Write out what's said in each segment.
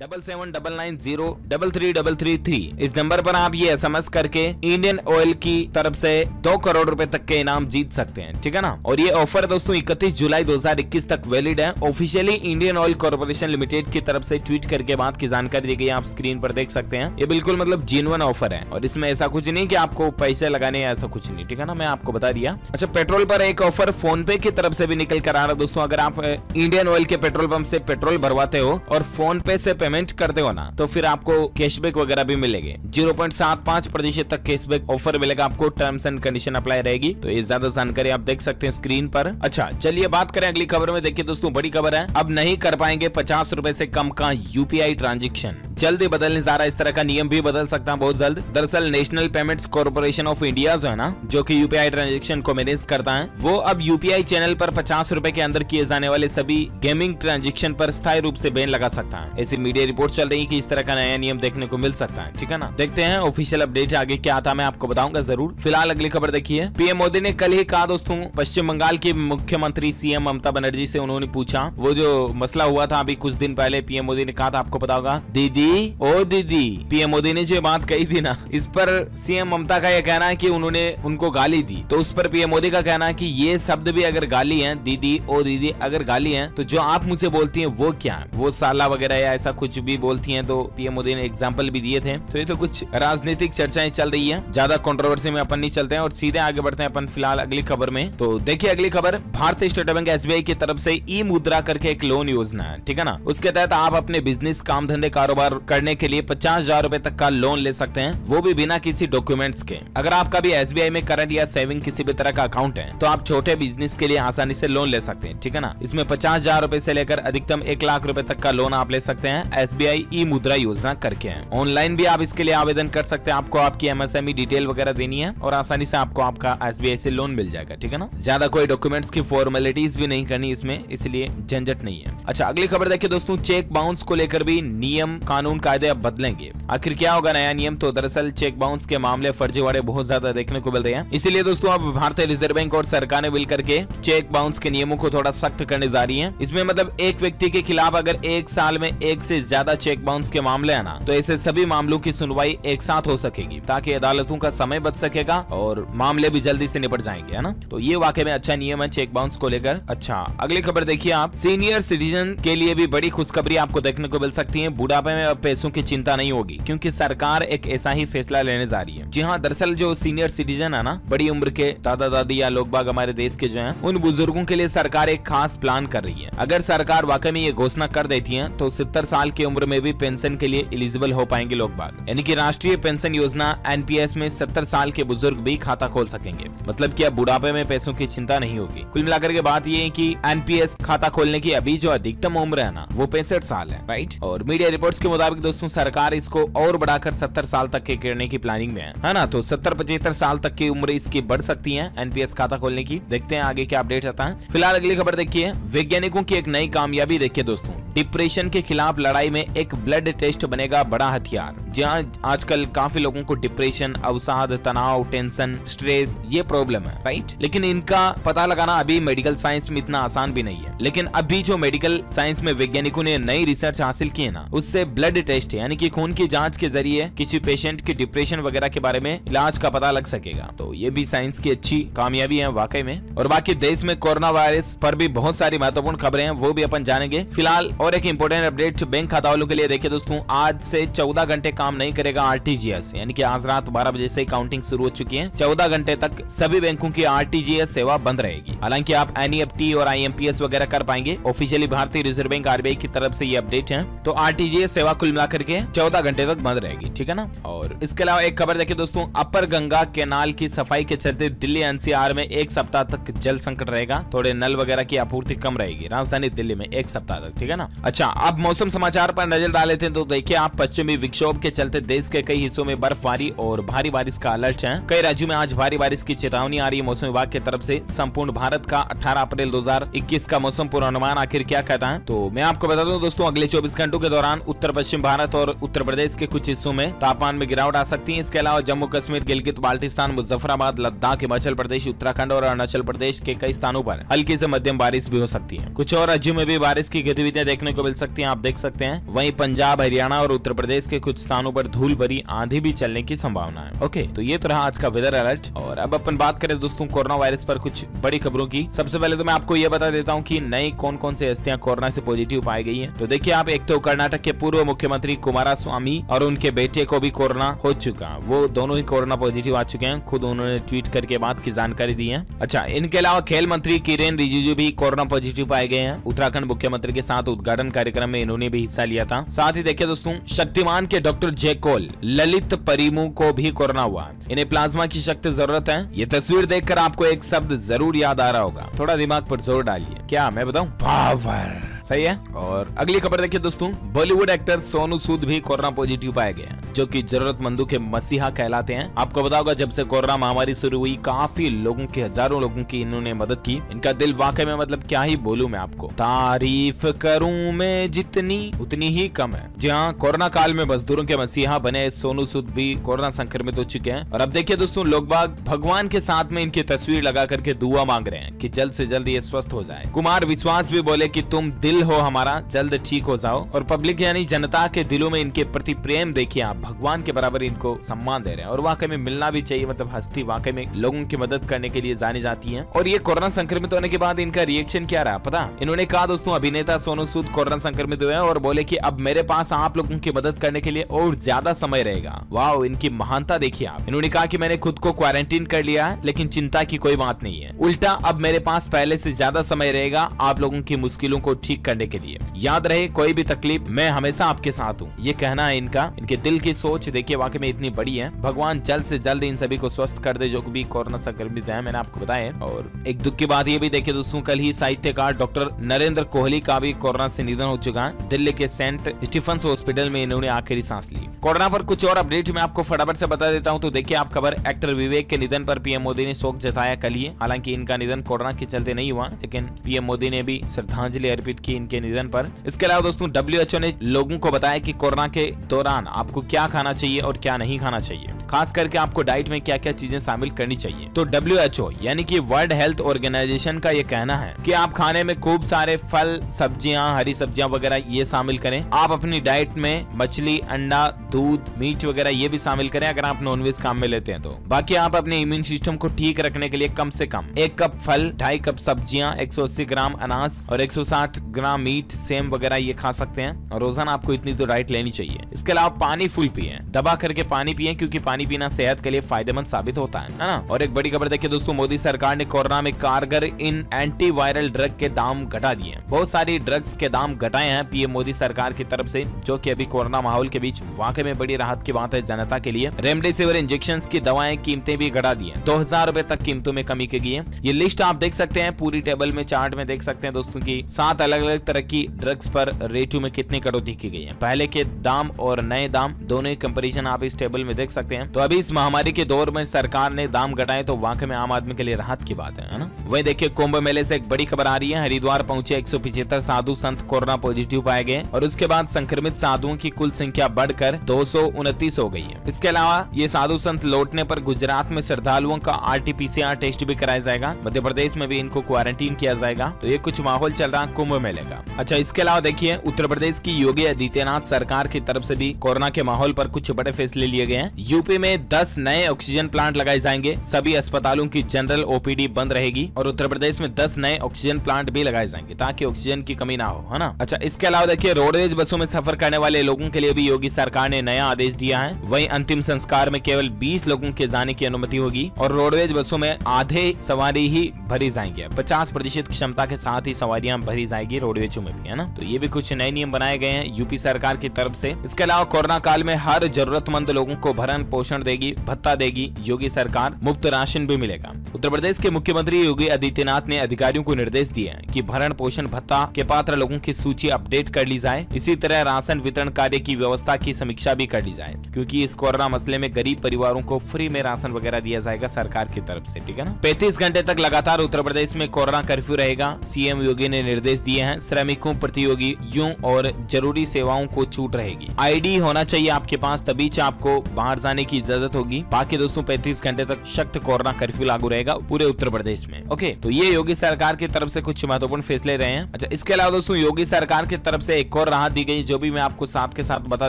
7799033333 इस नंबर पर आप ये SMS करके इंडियन ऑयल की तरफ से 2 करोड़ रुपए तक के इनाम जीत सकते हैं, ठीक है ना। और ये ऑफर दोस्तों 31 जुलाई 2021 तक वैलिड है। Officially Indian oil corporation limited की तरफ से ट्वीट करके बात की जानकारी दी गई, आप स्क्रीन पर देख सकते हैं। ये बिल्कुल मतलब जेन्युइन ऑफर है और इसमें ऐसा कुछ नहीं कि आपको पैसे लगाने या ऐसा कुछ नहीं, ठीक है ना, मैं आपको बता दिया। अच्छा, पेट्रोल पर एक ऑफर फोन पे की तरफ से भी निकल कर आ रहा है दोस्तों। अगर आप इंडियन ऑयल के पेट्रोल पंप से पेट्रोल भरवाते हो और फोन पे से पेमेंट करते हो ना, तो फिर आपको कैशबैक वगैरह भी मिलेंगे। 0.75% तक कैशबैक ऑफर मिलेगा आपको। टर्म्स एंड कंडीशन अप्लाई रहेगी। तो ये ज्यादा जानकारी आप देख सकते हैं स्क्रीन पर। अच्छा, चलिए बात करें अगली खबर में। देखिए दोस्तों, बड़ी खबर है, अब नहीं कर पाएंगे 50 रुपए से कम का यूपीआई ट्रांजेक्शन। जल्दी बदलने जा रहा है, इस तरह का नियम भी बदल सकता है बहुत जल्द। दरअसल national payments corporation of India जो है ना, जो कि यूपीआई ट्रांजेक्शन को मैनेज करता है, वो अब यूपीआई चैनल पर 50 रुपए के अंदर किए जाने वाले सभी गेमिंग ट्रांजेक्शन पर स्थायी रूप से बैन लगा सकता है। ऐसी मीडिया रिपोर्ट चल रही है कि इस तरह का नया नियम देखने को मिल सकता है, ठीक है ना। देखते हैं ऑफिशियल अपडेट आगे क्या आता है, मैं आपको बताऊंगा जरूर। फिलहाल अगली खबर देखिए। पीएम मोदी ने कल ही कहा दोस्तों, पश्चिम बंगाल की मुख्यमंत्री सीएम ममता बनर्जी से उन्होंने पूछा, वो जो मसला हुआ था अभी कुछ दिन पहले, पीएम मोदी ने कहा था, आपको पता होगा, दीदी ओ दीदी। पीएम मोदी ने जो बात कही थी ना, इस पर सीएम ममता का यह कहना है कि उन्होंने उनको गाली दी। तो उस पर पीएम मोदी का कहना है कि ये शब्द भी अगर गाली है, दीदी ओ दीदी अगर गाली है, तो जो आप मुझे बोलती हैं वो क्या है, वो साला वगैरह या ऐसा कुछ भी बोलती हैं। तो पीएम मोदी ने एग्जाम्पल भी दिए थे। तो ये तो कुछ राजनीतिक चर्चाएं चल रही है, ज्यादा कंट्रोवर्सी में अपन नहीं चलते हैं और सीधे आगे बढ़ते हैं अपन फिलहाल अगली खबर में। तो देखिए अगली खबर, भारतीय स्टेट बैंक एसबीआई की तरफ से ई मुद्रा करके एक लोन योजना है, ठीक है ना। उसके तहत आप अपने बिजनेस, काम धंधे, कारोबार करने के लिए 50,000 रुपए तक का लोन ले सकते हैं, वो भी बिना किसी डॉक्यूमेंट्स के। अगर आपका भी एसबीआई में करंट या सेविंग किसी भी तरह का अकाउंट है, तो आप छोटे बिजनेस के लिए आसानी से लोन ले सकते हैं, ठीक है ना। इसमें 50,000 रुपए से लेकर अधिकतम 1 लाख रुपए तक का लोन आप ले सकते हैं एसबीआई ई मुद्रा योजना करके। ऑनलाइन भी आप इसके लिए आवेदन कर सकते हैं। आपको आपकी एमएसएमई डिटेल वगैरह देनी है और आसानी से आपको आपका एसबीआई से लोन मिल जाएगा, ठीक है ना। ज्यादा कोई डॉक्यूमेंट्स की फॉर्मेलिटीज भी नहीं करनी इसमें, इसलिए झंझट नहीं है। अच्छा, अगली खबर देखिए दोस्तों, चेक बाउंस को लेकर भी नियम, कानून, कायदे अब बदलेंगे। आखिर क्या होगा नया नियम? तो दरअसल चेक बाउंस के मामले, फर्जीवाड़े बहुत ज्यादा देखने को मिल रहे हैं। इसीलिए दोस्तों अब भारतीय रिजर्व बैंक और सरकार ने मिलकर के चेक बाउंस के नियमों को थोड़ा सख्त करने जा रही है। इसमें मतलब एक व्यक्ति के खिलाफ अगर एक साल में 1 से ज्यादा चेक बाउंस के मामले आना, तो ऐसे सभी मामलों की सुनवाई एक साथ हो सकेगी, ताकि अदालतों का समय बच सकेगा और मामले भी जल्दी से निपट जाएंगे, है ना। तो ये वाकई में अच्छा नियम है चेक बाउंस को लेकर। अच्छा, अगली खबर देखिए आप, सीनियर सिटीजन के लिए भी बड़ी खुशखबरी आपको देखने को मिल सकती है। बुढ़ापे में अब पैसों की चिंता नहीं होगी, क्योंकि सरकार एक ऐसा ही फैसला लेने जा रही है। जी हाँ, दरअसल जो सीनियर सिटीजन है ना, बड़ी उम्र के दादा दादी या लोग बाग हमारे देश के जो हैं, उन बुजुर्गों के लिए सरकार एक खास प्लान कर रही है। अगर सरकार वाकई में ये घोषणा कर देती है, तो 70 साल की उम्र में भी पेंशन के लिए एलिजिबल हो पाएंगे लोग बाग। यानी कि राष्ट्रीय पेंशन योजना एनपीएस में 70 साल के बुजुर्ग भी खाता खोल सकेंगे। मतलब कि अब बुढ़ापे में पैसों की चिंता नहीं होगी। कुल मिलाकर के बात ये है कि एनपीएस खाता खोलने की अभी जो अधिकतम उम्र है ना, वो 65 साल है, राइट। और मीडिया रिपोर्ट्स के मुताबिक दोस्तों, सरकार इसको और बढ़ाकर 70 साल तक के करने की प्लानिंग में है ना। तो 70-75 साल तक की उम्र इसकी बढ़ सकती है एनपीएस खाता खोलने की। देखते हैं आगे क्या अपडेट आता है। फिलहाल अगली खबर देखिए, वैज्ञानिकों की एक नई कामयाबी देखिए दोस्तों, डिप्रेशन के खिलाफ लड़ाई में एक ब्लड टेस्ट बनेगा बड़ा हथियार। जहां आजकल काफी लोगों को डिप्रेशन, अवसाद, तनाव, टेंशन, स्ट्रेस, ये प्रॉब्लम है, राइट। लेकिन इनका पता लगाना अभी मेडिकल साइंस में इतना आसान भी नहीं है। लेकिन अभी जो मेडिकल साइंस में वैज्ञानिकों ने नई रिसर्च हासिल की है ना, उससे ब्लड टेस्ट यानी कि खून की जांच के जरिए किसी पेशेंट की डिप्रेशन वगैरह के बारे में इलाज का पता लग सकेगा। तो ये भी साइंस की अच्छी कामयाबी है वाकई में। और बाकी देश में कोरोना वायरस पर भी बहुत सारी महत्वपूर्ण खबरें हैं, वो भी अपन जानेंगे। फिलहाल और एक इंपॉर्टेंट अपडेट बैंक खाता वालों के लिए देखिए दोस्तों, आज से 14 घंटे काम नहीं करेगा आरटीजीएस, यानी कि आज रात 12 बजे से काउंटिंग शुरू हो चुकी है। 14 घंटे तक सभी बैंकों की आरटीजीएस सेवा बंद रहेगी। हालांकि आप एनईएफटी और आईएमपीएस वगैरह कर पाएंगे। ऑफिशियली भारतीय रिजर्व बैंक आरबीआई की तरफ से ये अपडेट है। तो आरटीजीएस सेवा कुल मिलाकर के 14 घंटे तक बंद रहेगी, ठीक है ना। और इसके अलावा एक खबर देखिए दोस्तों, अपर गंगा कैनाल की सफाई के चलते दिल्ली एनसीआर में 1 सप्ताह तक जल संकट रहेगा। थोड़े नल वगैरह की आपूर्ति कम रहेगी राजधानी दिल्ली में 1 सप्ताह तक, ठीक है ना। अच्छा, अब मौसम समाचार पर नजर डाले थे तो देखिए आप, पश्चिमी विक्षोभ के चलते देश के कई हिस्सों में बर्फबारी और भारी बारिश का अलर्ट है। कई राज्यों में आज भारी बारिश की चेतावनी आ रही है मौसम विभाग की तरफ से। संपूर्ण भारत का 18 अप्रैल 2021 का मौसम पूर्वानुमान आखिर क्या कहता है, तो मैं आपको बता दूं दोस्तों, अगले 24 घंटों के दौरान उत्तर पश्चिम भारत और उत्तर प्रदेश के कुछ हिस्सों में तापमान में गिरावट आ सकती है। इसके अलावा जम्मू कश्मीर, गिलगित बाल्टिस्तान, मुजफ्फराबाद, लद्दाख, हिमाचल प्रदेश, उत्तराखंड और अरुणाचल प्रदेश के कई स्थानों पर हल्की से मध्यम बारिश भी हो सकती है। कुछ और राज्यों में भी बारिश की गतिविधियां देखने देखने को मिल सकती है, आप देख सकते हैं। वहीं पंजाब, हरियाणा और उत्तर प्रदेश के कुछ स्थानों पर धूल भरी आंधी भी चलने की संभावना है। ओके, तो ये तो रहा आज का वेदर अलर्ट। और अब अपन बात करें दोस्तों कोरोना वायरस पर कुछ बड़ी खबरों की। सबसे पहले तो मैं आपको ये बता देता हूँ कि नई कौन कौन सी हस्तियां कोरोना से पॉजिटिव पाई गई है। तो देखिए आप, एक तो कर्नाटक के पूर्व मुख्यमंत्री कुमारस्वामी और उनके बेटे को भी कोरोना हो चुका, वो दोनों ही कोरोना पॉजिटिव आ चुके हैं। खुद उन्होंने ट्वीट करके बात की जानकारी दी है। अच्छा, इनके अलावा खेल मंत्री किरेन रिजिजू भी कोरोना पॉजिटिव पाए गए हैं। उत्तराखंड मुख्यमंत्री के साथ उद्घाटन कार्यक्रम में इन्होंने भी हिस्सा लिया था। साथ ही देखिए दोस्तों, शक्तिमान के डॉक्टर जे कोल, ललित परिमू को भी कोरोना हुआ। इन्हें प्लाज्मा की सख्त जरूरत है। ये तस्वीर देखकर आपको एक शब्द जरूर याद आ रहा होगा, थोड़ा दिमाग पर जोर डालिए। क्या मैं बताऊं? पावर। सही है। और अगली खबर देखिए दोस्तों, बॉलीवुड एक्टर सोनू सूद भी कोरोना पॉजिटिव पाए गए हैं, जो कि जरूरतमंदों के मसीहा कहलाते हैं। आपको पता होगा जब से कोरोना महामारी शुरू हुई, काफी लोगों की, हजारों लोगों की इन्होंने मदद की। इनका दिल वाकई में, मतलब क्या ही बोलूं मैं आपको, तारीफ करूं मैं जितनी उतनी ही कम है। जी हाँ, कोरोना काल में मजदूरों के मसीहा बने सोनू सूद भी कोरोना संक्रमित हो चुके हैं। और अब देखिए दोस्तों, लोग बाग भगवान के साथ में इनकी तस्वीर लगा करके दुआ मांग रहे हैं कि जल्द से जल्द ये स्वस्थ हो जाए। कुमार विश्वास भी बोले कि तुम दिल हो हमारा, जल्द ठीक हो जाओ। और पब्लिक यानी जनता के दिलों में इनके प्रति प्रेम देखिए आप, भगवान के बराबर इनको सम्मान दे रहे हैं। और वाकई में मिलना भी चाहिए, मतलब हस्ती वाकई में लोगों की मदद करने के लिए जानी जाती है। और ये कोरोना संक्रमित होने के बाद इनका रिएक्शन क्या रहा पता? इन्होंने कहा दोस्तों, अभिनेता सोनू सूद कोरोना संक्रमित हुए हैं और बोले कि अब मेरे पास आप लोगों की मदद करने के लिए और ज्यादा समय रहेगा। वाह, इनकी महानता देखिए आप। इन्होंने कहा कि मैंने खुद को क्वारंटीन कर लिया है, लेकिन चिंता की कोई बात नहीं है। उल्टा अब मेरे पास पहले से ज्यादा समय रहेगा आप लोगों की मुश्किलों को ठीक करने के लिए। याद रहे, कोई भी तकलीफ मैं हमेशा आपके साथ हूँ, ये कहना है इनका। इनके दिल की सोच देखिए वाकई में इतनी बड़ी है। भगवान जल्द से जल्द इन सभी को स्वस्थ कर दे जो भी कोरोना संक्रमित है, मैंने आपको बताया। और एक दुख की बात ये भी देखिए दोस्तों, कल ही साहित्यकार डॉक्टर नरेंद्र कोहली का भी कोरोना से निधन हो चुका है। दिल्ली के सेंट स्टीफेंस हॉस्पिटल में इन्होंने आखिरी सांस ली। कोरोना पर कुछ और अपडेट मैं आपको फटाफट से बता देता हूँ। तो देखिए आप, खबर एक्टर विवेक के निधन पर पीएम मोदी ने शोक जताया कल ही। हालांकि इनका निधन कोरोना के चलते नहीं हुआ, लेकिन पीएम मोदी ने भी श्रद्धांजलि अर्पित की इनके निधन पर। इसके अलावा दोस्तों, WHO ने लोगों को बताया कि कोरोना के दौरान आपको क्या खाना चाहिए और क्या नहीं खाना चाहिए, खास करके आपको डाइट में क्या क्या चीजें शामिल करनी चाहिए। तो WHO यानी कि वर्ल्ड हेल्थ ऑर्गेनाइजेशन का ये कहना है कि आप खाने में खूब सारे फल, सब्जियां, हरी सब्जियां वगैरह ये शामिल करें। आप अपनी डाइट में मछली, अंडा, दूध, मीट वगैरह ये भी शामिल करें अगर आप नॉनवेज काम में लेते हैं तो। बाकी आप अपने इम्यून सिस्टम को ठीक रखने के लिए कम से कम 1 कप फल, 2.5 कप सब्जियां, 180 ग्राम अनाज और 160 ग्राम मीट, सेम वगैरह ये खा सकते हैं। और रोजाना आपको इतनी तो डाइट लेनी चाहिए। इसके अलावा पानी फुल पिए, दबा करके पानी पिए, क्योंकि पानी पीना सेहत के लिए फायदेमंद साबित होता है ना। और एक बड़ी खबर देखिए दोस्तों, मोदी सरकार ने कोरोना में कारगर इन एंटीवायरल ड्रग के दाम घटा दिए। बहुत सारी ड्रग्स के दाम घटाए हैं पीएम मोदी सरकार की तरफ से, जो कि अभी कोरोना माहौल के बीच वाकई में बड़ी राहत की बात है जनता के लिए। रेमडेसिविर इंजेक्शन की दवाएं कीमतें भी घटा दी है, 2000 रुपए तक कीमतों में कमी की गई है। ये लिस्ट आप देख सकते हैं पूरी टेबल में, चार्ट में देख सकते हैं दोस्तों की 7 अलग अलग तरह की ड्रग्स पर रेटों में कितनी कटौती की गई है। पहले के दाम और नए दाम दोनों ही कंपैरिजन आप इस टेबल में देख सकते हैं। तो अभी इस महामारी के दौर में सरकार ने दाम घटाए तो वाकई में आम आदमी के लिए राहत की बात है ना। वही देखिए, कुंभ मेले से एक बड़ी खबर आ रही है। हरिद्वार पहुंचे 175 साधु संत कोरोना पॉजिटिव पाए गए और उसके बाद संक्रमित साधुओं की कुल संख्या बढ़कर 229 हो गई है। इसके अलावा ये साधु संत लौटने पर गुजरात में श्रद्धालुओं का RT-PCR टेस्ट भी कराया जाएगा। मध्य प्रदेश में भी इनको क्वारंटीन किया जाएगा। तो ये कुछ माहौल चल रहा कुंभ मेले का। अच्छा, इसके अलावा देखिए, उत्तर प्रदेश की योगी आदित्यनाथ सरकार की तरफ से भी कोरोना के माहौल पर कुछ बड़े फैसले लिए गए हैं। यूपी में 10 नए ऑक्सीजन प्लांट लगाए जाएंगे, सभी अस्पतालों की जनरल OPD बंद रहेगी। और उत्तर प्रदेश में 10 नए ऑक्सीजन प्लांट भी लगाए जाएंगे ताकि ऑक्सीजन की कमी ना हो, है ना। अच्छा, इसके अलावा देखिए, रोडवेज बसों में सफर करने वाले लोगों के लिए भी योगी सरकार ने नया आदेश दिया है। वहीं अंतिम संस्कार में केवल 20 लोगों के जाने की अनुमति होगी और रोडवेज बसों में आधे सवारी ही भरी जाएंगे। 50% क्षमता के साथ ही सवारियां भरी जाएगी रोडवेजों में भी, है ना। तो ये भी कुछ नए नियम बनाए गए हैं यूपी सरकार की तरफ से। इसके अलावा कोरोना काल में हर जरूरतमंद लोगों को भरण पोषण देगी, भत्ता देगी योगी सरकार, मुफ्त राशन भी मिलेगा। उत्तर प्रदेश के मुख्यमंत्री योगी आदित्यनाथ ने अधिकारियों को निर्देश दिए हैं कि भरण पोषण भत्ता के पात्र लोगों की सूची अपडेट कर ली जाए। इसी तरह राशन वितरण कार्य की व्यवस्था की समीक्षा समीक्षा भी कर ली जाए, क्योंकि इस कोरोना मसले में गरीब परिवारों को फ्री में राशन वगैरह दिया जाएगा सरकार की तरफ से, ठीक है ना। 35 घंटे तक लगातार उत्तर प्रदेश में कोरोना कर्फ्यू रहेगा। सीएम योगी ने निर्देश दिए हैं। श्रमिकों, प्रतियोगियों और जरूरी सेवाओं को छूट रहेगी। आईडी होना चाहिए आपके पास, तभी आपको बाहर जाने की इजाजत होगी। बाकी दोस्तों 35 घंटे तक सख्त कोरोना कर्फ्यू लागू रहेगा पूरे उत्तर प्रदेश में। ओके, तो ये योगी सरकार की तरफ से कुछ महत्वपूर्ण फैसले रहे हैं। अच्छा, इसके अलावा दोस्तों योगी सरकार की तरफ से एक और राहत दी गई, जो भी मैं आपको साथ के साथ बता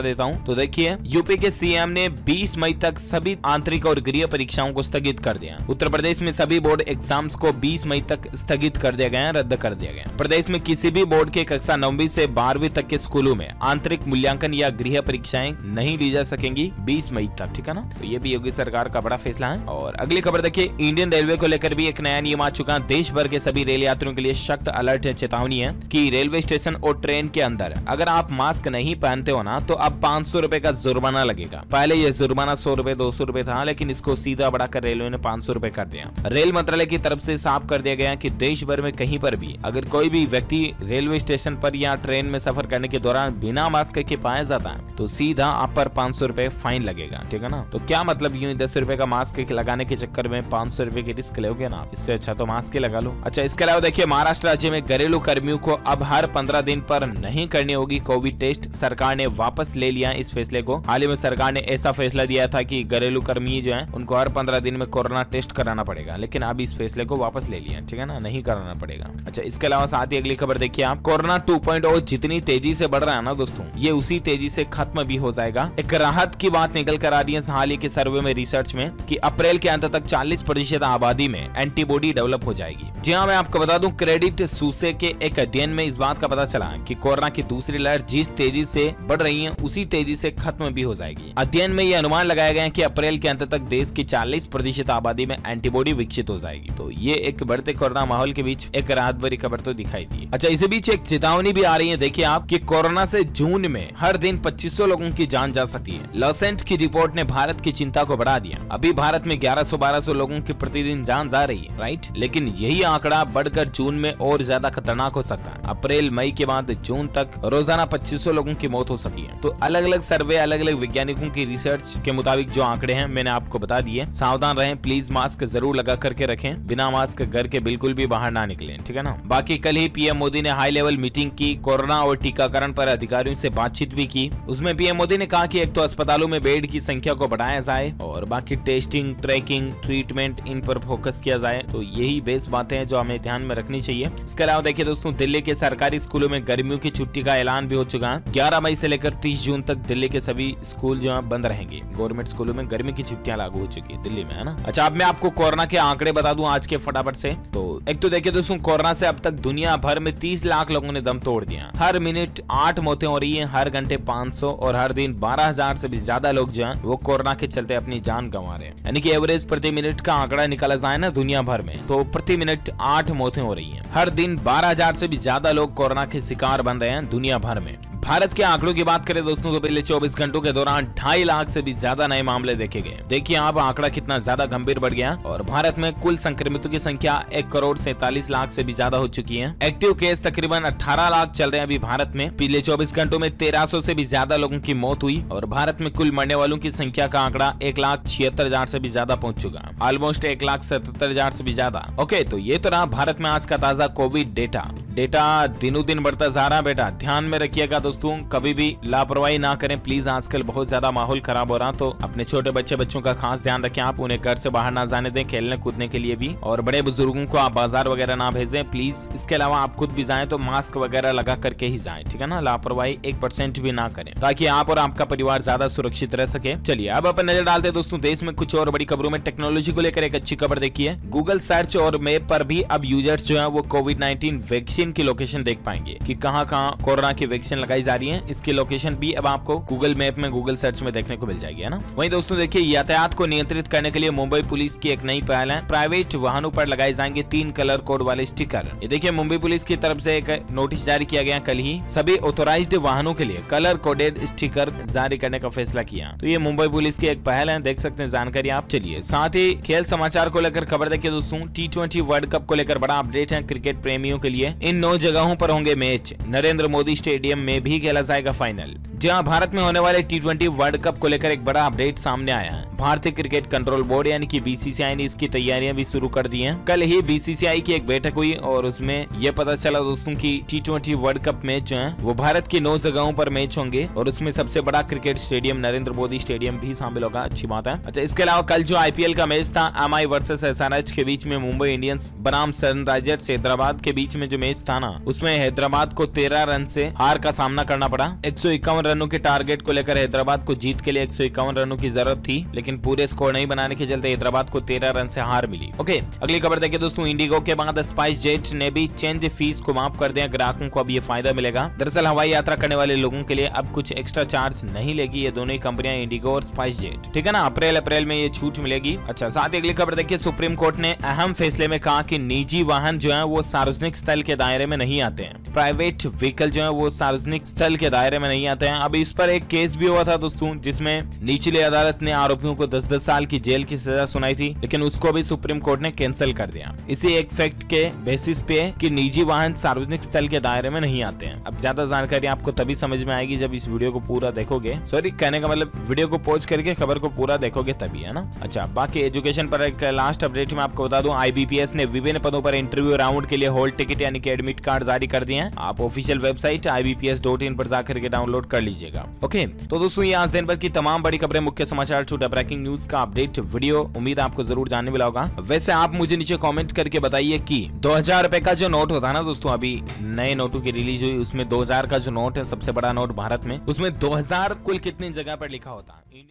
देता हूं। तो देखिए, यूपी के सीएम ने 20 मई तक सभी आंतरिक और गृह परीक्षाओं को स्थगित कर दिया। उत्तर प्रदेश में सभी बोर्ड एग्जाम्स को 20 मई तक स्थगित कर दिया गया, रद्द कर दिया गया। प्रदेश में किसी भी बोर्ड के कक्षा 9वीं से 12वीं तक के स्कूलों में आंतरिक मूल्यांकन या गृह परीक्षाएं नहीं ली जा सकेंगी 20 मई तक, ठीक है ना। तो ये भी योगी सरकार का बड़ा फैसला है। और अगली खबर देखिए, इंडियन रेलवे को लेकर भी एक नया नियम आ चुका है। देश भर के सभी रेल यात्रियों के लिए सख्त अलर्ट है, चेतावनी है कि रेलवे स्टेशन और ट्रेन के अंदर अगर आप मास्क नहीं पहनते हो ना, तो अब 500 रुपए का जुर्माना लगेगा। पहले ये जुर्माना 100 रुपए 200 रुपए था, लेकिन इसको सीधा बढ़ाकर रेलवे ने 500 रुपए कर दिया। रेल मंत्रालय की तरफ से साफ कर दिया गया कि देश भर में कहीं पर भी अगर कोई भी व्यक्ति रेलवे स्टेशन पर या ट्रेन में सफर करने के दौरान बिना मास्क के पाया जाता है, तो सीधा आप पर 500 रुपए फाइन लगेगा, ठीक है ना। तो क्या मतलब, यूं 10 रुपए का मास्क लगाने के चक्कर में 500 रुपए की रिस्क लोगे ना, इससे अच्छा तो मास्क लगा लो। अच्छा, इसके अलावा देखिए, महाराष्ट्र राज्य में घरेलू कर्मियों को अब हर 15 दिन पर नहीं करनी होगी कोविड टेस्ट। सरकार ने वापस ले लिया इस फैसले को। हाल ही में सरकार ने ऐसा फैसला दिया था कि घरेलू कर्मी जो है उनको हर 15 दिन में कोरोना टेस्ट कराना पड़ेगा, लेकिन अब इस फैसले को वापस ले लिया, ठीक है ना, नहीं कराना पड़ेगा। अच्छा, इसके अलावा साथ ही अगली खबर देखिए आप, कोरोना 2.0 जितनी तेजी से बढ़ रहा है ना दोस्तों, ये उसी तेजी से खत्म भी हो जाएगा। एक राहत की बात निकल कर आ रही है हाल ही के सर्वे में, रिसर्च में, कि अप्रैल के अंत तक 40% आबादी में एंटीबॉडी डेवलप हो जाएगी। जी हाँ, मैं आपको बता दूं, क्रेडिट सूसे के एक अध्ययन में इस बात का पता चला कि कोरोना की दूसरी लहर जिस तेजी से बढ़ रही है उसी तेजी से खत्म भी हो जाएगी। अध्ययन में यह अनुमान लगाया गया है कि अप्रैल के अंत तक देश की 40% आबादी में एंटीबॉडी विकसित हो जाएगी। तो ये एक बढ़ते कोरोना माहौल के बीच एक राहत भरी खबर तो दिखाई दी। अच्छा, इसी बीच एक चेतावनी भी आ रही है। देखिए आप कि कोरोना से जून में हर दिन 2500 लोगों की जान जा सकती है। लॉसेंट की रिपोर्ट ने भारत की चिंता को बढ़ा दिया। अभी भारत में 1100-1200 लोगों की प्रतिदिन जान जा रही है, राइट, लेकिन यही आंकड़ा बढ़कर जून में और ज्यादा खतरनाक हो सकता है। अप्रैल मई के बाद जून तक रोजाना 2500 लोगों की मौत हो सकती है। तो अलग अलग सर्वे, अलग अलग वैज्ञानिकों की रिसर्च के मुताबिक जो आंकड़े हैं मैंने आपको बता दिए। सावधान रहें, प्लीज मास्क जरूर लगा करके रखें, बिना मास्क घर के बिल्कुल भी बाहर ना निकलें, ठीक है ना। बाकी कल ही पीएम मोदी ने हाई लेवल मीटिंग की, कोरोना और टीकाकरण पर अधिकारियों से बातचीत भी की। उसमें पीएम मोदी ने कहा कि एक तो अस्पतालों में बेड की संख्या को बढ़ाया जाए और बाकी टेस्टिंग, ट्रैकिंग, ट्रीटमेंट, इन पर फोकस किया जाए। तो यही बेस बातें हैं जो हमें ध्यान में रखनी चाहिए। इसके अलावा देखिए दोस्तों, दिल्ली के सरकारी स्कूलों में गर्मियों की छुट्टी का ऐलान भी हो चुका है। 11 मई से लेकर 30 जून तक दिल्ली के सभी स्कूल जो है बंद रहेंगे। गवर्नमेंट स्कूलों में गर्मी की छुट्टियां लागू हो चुकी है दिल्ली में, है ना। अच्छा, अब मैं आपको कोरोना के आंकड़े बता दूं आज के फटाफट से। तो एक तो देखिए दोस्तों, कोरोना से अब तक दुनिया भर में 30 लाख लोगों ने दम तोड़ दिया। हर मिनट 8 मौतें हो रही है, हर घंटे 500 और हर दिन 12,000 से भी ज्यादा लोग जो है वो कोरोना के चलते अपनी जान गंवा रहे हैं। यानी कि एवरेज प्रति मिनट का आंकड़ा निकाला जाए ना दुनिया भर में, तो प्रति मिनट 8 मौतें हो रही हैं। हर दिन 12,000 से भी ज्यादा लोग कोरोना के शिकार बन रहे हैं दुनिया भर में। भारत के आंकड़ों की बात करें दोस्तों, तो पिछले 24 घंटों के दौरान 2.5 लाख से भी ज्यादा नए मामले देखे गए। देखिए आप आंकड़ा कितना ज्यादा गंभीर बढ़ गया और भारत में कुल संक्रमितों की संख्या 1,47,00,000 से भी ज्यादा हो चुकी है। एक्टिव केस तकरीबन 18 लाख चल रहे हैं अभी भारत में। पिछले 24 घंटों में 1300 से भी ज्यादा लोगों की मौत हुई और भारत में कुल मरने वालों की संख्या का आंकड़ा 1,76,000 से भी ज्यादा पहुंच चुका है, ऑलमोस्ट 1,77,000 से भी ज्यादा। ओके, तो ये तो रहा भारत में आज का ताजा कोविड डेटा दिनों दिन बढ़ता जा रहा है। बेटा ध्यान में रखिएगा दोस्तों, कभी भी लापरवाही ना करें प्लीज। आजकल बहुत ज्यादा माहौल खराब हो रहा, तो अपने छोटे बच्चों का खास ध्यान रखें। आप उन्हें घर से बाहर ना जाने दें खेलने कूदने के लिए भी, और बड़े बुजुर्गों को आप बाजार वगैरह ना भेजें प्लीज। इसके अलावा आप खुद भी जाएं तो मास्क वगैरह लगा करके ही जाएं, ठीक है ना। लापरवाही 1% भी ना करें ताकि आप और आपका परिवार ज्यादा सुरक्षित रह सके। चलिए अब अपन नजर डालते हैं दोस्तों देश में कुछ और बड़ी खबरों में। टेक्नोलॉजी को लेकर एक अच्छी खबर देखिए, गूगल सर्च और मैप पर भी अब यूजर्स जो है वो कोविड-19 वैक्सीन की लोकेशन देख पाएंगे कि कहां कोरोना की वैक्सीन लगाई जा रही है। इसकी लोकेशन भी अब आपको गूगल मैप में, गूगल सर्च में देखने को मिल जाएगी, है ना। वहीं दोस्तों देखिए, यातायात को नियंत्रित करने के लिए मुंबई पुलिस की एक नई पहल है। प्राइवेट वाहनों पर लगाए जाएंगे 3 कलर कोड वाले स्टिकर। ये देखिए मुंबई पुलिस की तरफ से एक नोटिस जारी किया गया कल ही। सभी ऑथोराइज्ड वाहनों के लिए कलर कोडेड स्टिकर जारी करने का फैसला किया। तो ये मुंबई पुलिस की एक पहल है, देख सकते हैं जानकारी आप। चलिए साथ ही खेल समाचार को लेकर खबर देखिए दोस्तों, T20 वर्ल्ड कप को लेकर बड़ा अपडेट है क्रिकेट प्रेमियों के लिए। इन 9 जगहों पर होंगे मैच। नरेंद्र मोदी स्टेडियम में भी खेला जाएगा फाइनल। जहां भारत में होने वाले T20 वर्ल्ड कप को लेकर एक बड़ा अपडेट सामने आया है। भारतीय क्रिकेट कंट्रोल बोर्ड यानी कि BCCI ने इसकी तैयारियां भी शुरू कर दी हैं। कल ही BCCI की एक बैठक हुई और उसमें यह पता चला दोस्तों की T20 वर्ल्ड कप मैच जो है वो भारत की 9 जगहों पर मैच होंगे और उसमें सबसे बड़ा cricket stadium Narendra Modi stadium भी शामिल होगा। अच्छी बात है। अच्छा, इसके अलावा कल जो IPL का मैच था MI वर्सेस SRH के बीच में मुंबई इंडियंस बनाम सनराइजर्स हैदराबाद के बीच में जो मैच था ना, उसमें हैदराबाद को 13 रन से हार का सामना करना पड़ा। 151 रनों के टारगेट को लेकर हैदराबाद को जीत के लिए 151 रनों की जरूरत थी, लेकिन पूरे स्कोर नहीं बनाने के चलते हैदराबाद को 13 रन से हार मिली। ओके, अगली खबर देखिए दोस्तों, इंडिगो के बाद स्पाइस जेट ने भी चेंज फीस को माफ कर दिया। ग्राहकों को अब ये फायदा मिलेगा। दरअसल हवाई यात्रा करने वाले लोगों के लिए अब कुछ एक्स्ट्रा चार्ज नहीं लेगी ये दोनों ही कंपनियां, इंडिगो और स्पाइस जेट। ठीक है ना, अप्रैल में ये छूट मिलेगी। अच्छा, साथ ही अगली खबर देखिए, सुप्रीम कोर्ट ने अहम फैसले में कहा कि निजी वाहन जो है वो सार्वजनिक स्थल के दायरे में नहीं आते हैं। प्राइवेट व्हीकल जो है वो सार्वजनिक स्थल के दायरे में नहीं आते हैं। अब इस पर एक केस भी हुआ था दोस्तों, जिसमें निचली अदालत ने आरोपियों को 10-10 साल की जेल की सजा सुनाई थी, लेकिन उसको भी सुप्रीम कोर्ट ने कैंसिल कर दिया। इसी एक फैक्ट के बेसिस पे कि निजी वाहन सार्वजनिक स्थल के दायरे में नहीं आते हैं। अब ज्यादा जानकारी आपको तभी समझ में आएगी जब इस वीडियो को पूरा देखोगे। सॉरी, कहने का मतलब वीडियो को पॉज करके खबर को पूरा देखोगे तभी, है ना। अच्छा, बाकी एजुकेशन पर एक लास्ट अपडेट में आपको बता दूं, IBPS ने विभिन्न पदों पर इंटरव्यू राउंड के लिए हॉल टिकट यानी कि एडमिट कार्ड जारी कर दिए हैं। आप ऑफिशियल वेबसाइट IBPS.in पर जाकर के डाउनलोड कर लीजिएगा। ओके, तो दोस्तों ये आज दिन भर की तमाम बड़ी खबरें, मुख्य समाचार, छोटा ब्रेकिंग न्यूज का अपडेट वीडियो, उम्मीद आपको जरूर जानने मिला होगा। वैसे आप मुझे नीचे कमेंट करके बताइए कि 2000 रुपए का जो नोट होता है ना दोस्तों, अभी नए नोटों की रिलीज हुई, उसमें 2000 का जो नोट है सबसे बड़ा नोट भारत में, उसमें 2000 कुल कितनी जगह पर लिखा होता है।